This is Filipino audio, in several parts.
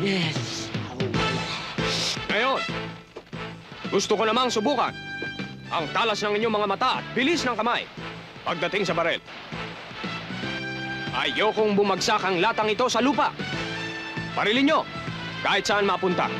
Yes. Ngayon, gusto ko namang subukan ang talas ng inyong mga mata at bilis ng kamay pagdating sa barel. Ayokong bumagsak ang latang ito sa lupa. Parilin nyo, kahit saan mapunta.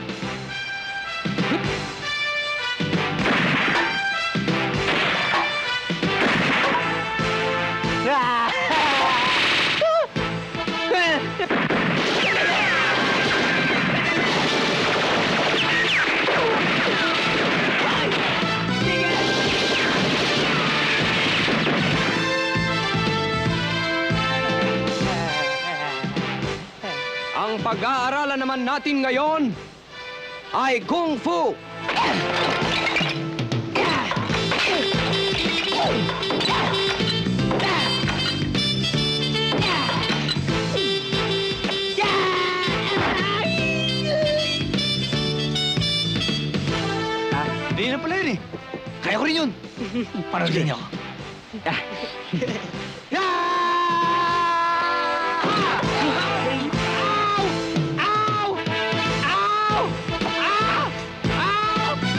Ang pag-aaralan naman natin ngayon ay Kung Fu. Hindi na pala yun eh. Kaya ko rin yun. Parang niyo ako.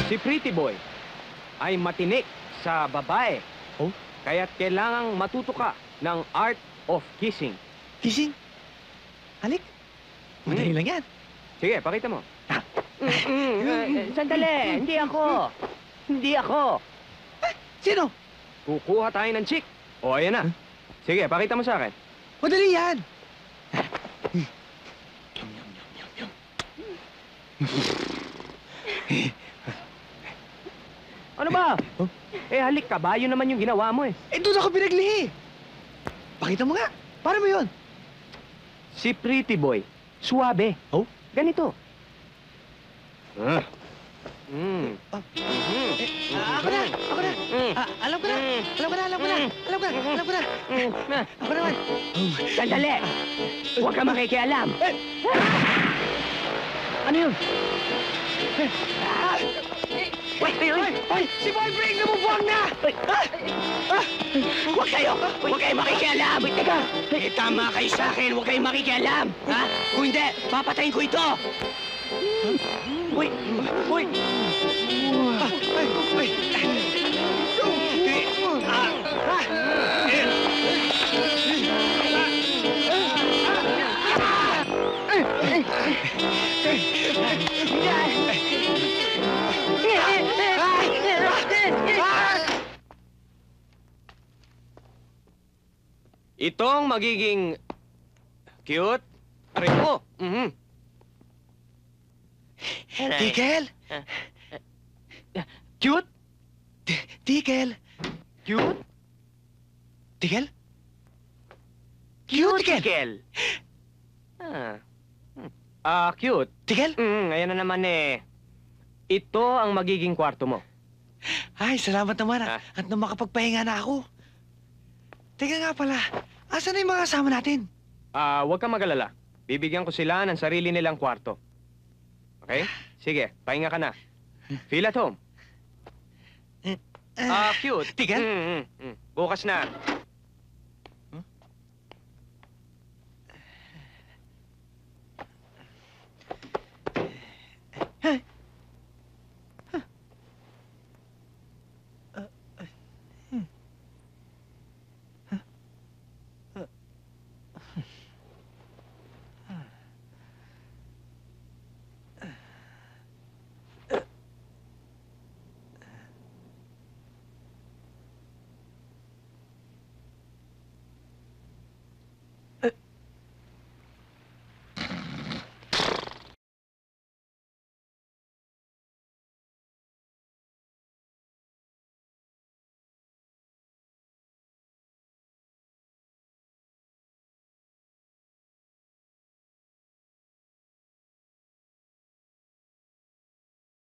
Si Pretty Boy ay matinik sa babae. Oh? Kaya't kailangang matuto ka ng art of kissing. Kissing? Halik? Madali lang yan. Sige, pakita mo. Sandali, hindi ako. Hindi ako. Sino? Kukuha tayo ng chick. O, ayan na. Sige, pakita mo sa akin. Madali yan. Ano ba? Eh, halik, kabayo naman yung ginawa mo eh. Eh, doon ako pinaglihi. Pakita mo nga. Paano mo yun? Si Pretty Boy, suwabe. Oh? Ganito. Ako na! Ako na! Alam ko na! Alam ko na! Alam ko na! Alam ko na! Alam ko na! Ako naman! Sandali. Huwag ka makikialam. Ano yun? Hoy! Si boyfriend na bubuwang na! Huwag kayo makikialam! Teka! Eh, tama kayo sa akin, huwag kayong makikialam! Ha? Kung hindi, papatayin ko ito! Uy! Uy! Itong magiging cute. Aray mo. Tigel! Cute? Tigel! Cute? Tigel? Cuticle. Cute. Tigel? Ayan na naman eh. Ito ang magiging kwarto mo. Ay, salamat naman at nang makapagpahinga na ako. Teka nga pala, asan na yung mga kasama natin? Huwag kang mag-alala. Bibigyan ko sila ng sarili nilang kwarto. Okay? Sige, pahinga ka na. Feel at home. Cute. Tigel? Bukas na.